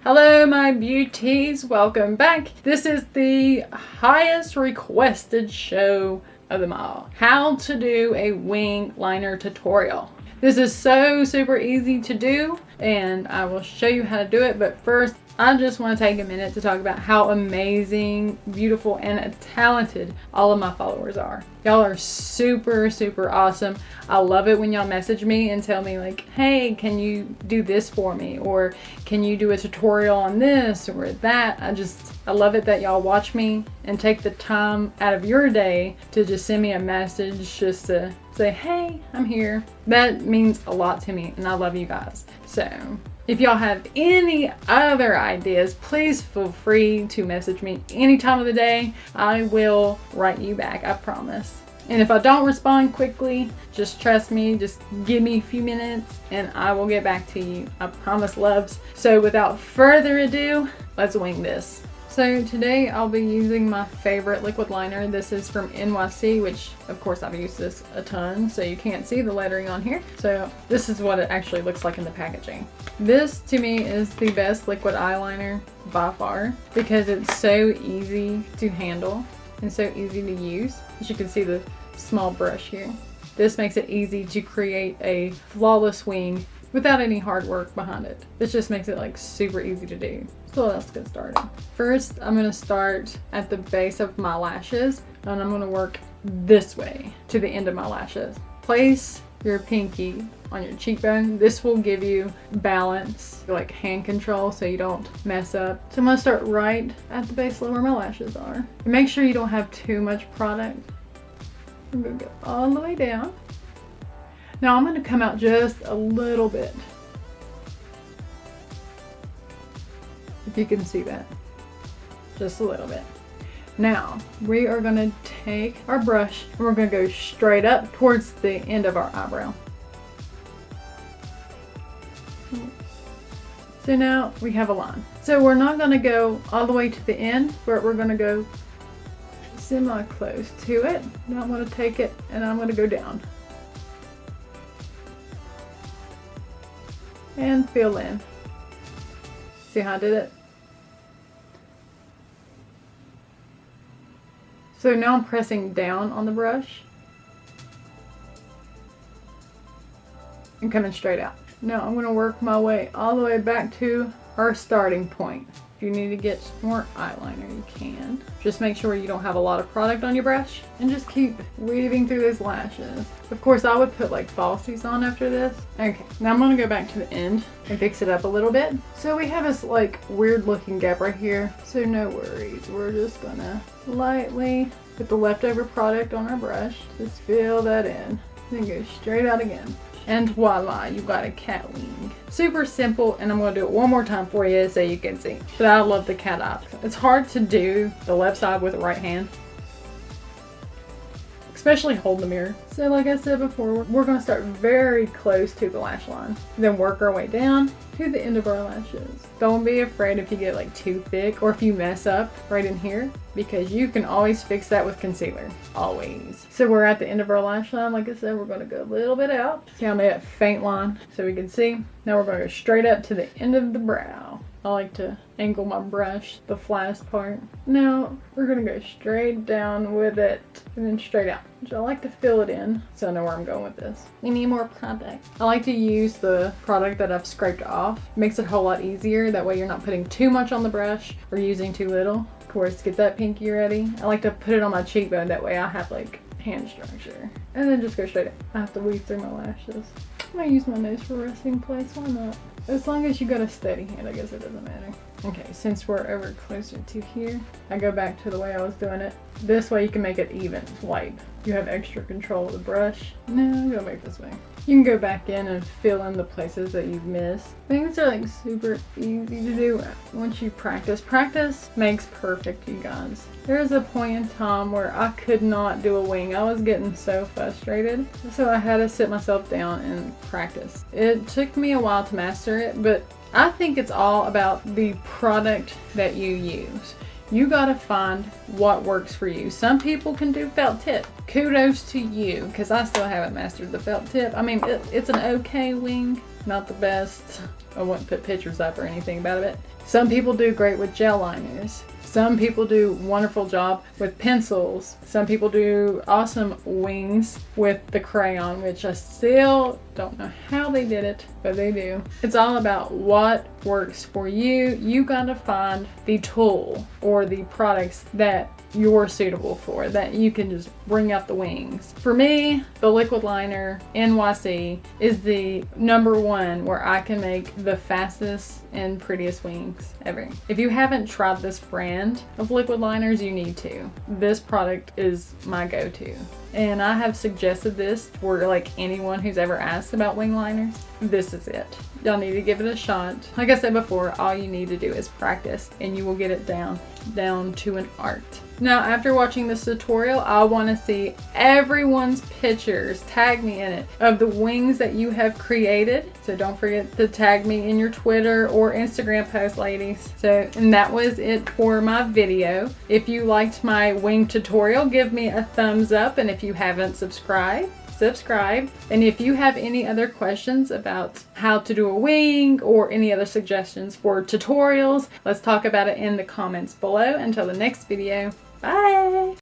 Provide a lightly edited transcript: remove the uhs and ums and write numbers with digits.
Hello my beauties, welcome back. This is the highest requested show of them all. How to do a wing liner tutorial. This is so super easy to do and I will show you how to do it, but first I just want to take a minute to talk about how amazing, beautiful, and talented all of my followers are. Y'all are super, super awesome. I love it when y'all message me and tell me like, hey, can you do this for me? Or can you do a tutorial on this or that? I love it that y'all watch me and take the time out of your day to just send me a message just to say, hey, I'm here. That means a lot to me and I love you guys. So if y'all have any other ideas, please feel free to message me any time of the day. I will write you back, I promise. And if I don't respond quickly, just trust me, just give me a few minutes and I will get back to you. I promise, loves. So without further ado, let's wing this. So today I'll be using my favorite liquid liner. This is from NYC, which of course I've used this a ton, so you can't see the lettering on here. So this is what it actually looks like in the packaging. This to me is the best liquid eyeliner by far because it's so easy to handle and so easy to use. As you can see the small brush here. This makes it easy to create a flawless wing without any hard work behind it. This just makes it like super easy to do. So let's get started. First, I'm gonna start at the base of my lashes and I'm gonna work this way to the end of my lashes. Place your pinky on your cheekbone. This will give you balance, like hand control, so you don't mess up. So I'm gonna start right at the base where my lashes are. And make sure you don't have too much product. I'm gonna go all the way down. Now I'm gonna come out just a little bit. If you can see that, just a little bit. Now we are gonna take our brush and we're gonna go straight up towards the end of our eyebrow. So now we have a line. So we're not gonna go all the way to the end, but we're gonna go semi-close to it. Now I'm gonna take it and I'm gonna go down. And fill in. See how I did it? So now I'm pressing down on the brush and coming straight out. Now I'm going to work my way all the way back to our starting point. If you need to get more eyeliner, you can. Just make sure you don't have a lot of product on your brush and just keep weaving through those lashes. Of course, I would put like falsies on after this. Okay, now I'm going to go back to the end and fix it up a little bit. So we have this like weird looking gap right here. So no worries, we're just gonna lightly put the leftover product on our brush. Just fill that in, then go straight out again. And voila, you got a cat wing. Super simple, and I'm gonna do it one more time for you so you can see. But I love the cat eye. It's hard to do the left side with the right hand, especially holding the mirror. So like I said before, we're gonna start very close to the lash line, then work our way down to the end of our lashes. Don't be afraid if you get like too thick or if you mess up right in here, because you can always fix that with concealer, always. So we're at the end of our lash line. Like I said, we're gonna go a little bit out. See, I made a faint line so we can see. Now we're gonna go straight up to the end of the brow. I like to angle my brush, the flattest part. Now we're gonna go straight down with it and then straight out. So I like to fill it in so I know where I'm going with this. We need more product. I like to use the product that I've scraped off. Makes it a whole lot easier. That way you're not putting too much on the brush or using too little. Of course, get that pinky ready. I like to put it on my cheekbone. That way I have like hand structure. And then just go straight up. I have to weave through my lashes. I'm gonna use my nose for resting place. Why not? As long as you got a steady hand, I guess it doesn't matter. Okay, since we're over closer to here, I go back to the way I was doing it. This way you can make it even, light. You have extra control of the brush. No, go back this way. You can go back in and fill in the places that you've missed. Things are like super easy to do once you practice. Practice makes perfect, you guys. There was a point in time where I could not do a wing. I was getting so frustrated. So I had to sit myself down and practice. It took me a while to master it, but I think it's all about the product that you use. You gotta find what works for you. Some people can do felt tip. Kudos to you, because I still haven't mastered the felt tip. I mean, it's an okay wing, not the best. I wouldn't put pictures up or anything about it. Some people do great with gel liners. Some people do wonderful job with pencils. Some people do awesome wings with the crayon, which I still don't know how they did it, but they do. It's all about what works for you. You gotta find the tool or the products that you're suitable for, that you can just bring out the wings. For me, the liquid liner NYC is the #1 where I can make the fastest and prettiest wings ever. If you haven't tried this brand of liquid liners, you need to. This product is my go-to. And I have suggested this for like anyone who's ever asked about wing liners. This is it. Y'all need to give it a shot. Like I said before, all you need to do is practice and you will get it down to an art. Now, after watching this tutorial, I want to see everyone's pictures, tag me in it, of the wings that you have created. So don't forget to tag me in your Twitter or Instagram post, ladies. And that was it for my video. If you liked my wing tutorial, give me a thumbs up. And if you haven't subscribed, subscribe. And if you have any other questions about how to do a wing or any other suggestions for tutorials, let's talk about it in the comments below. Until the next video, bye!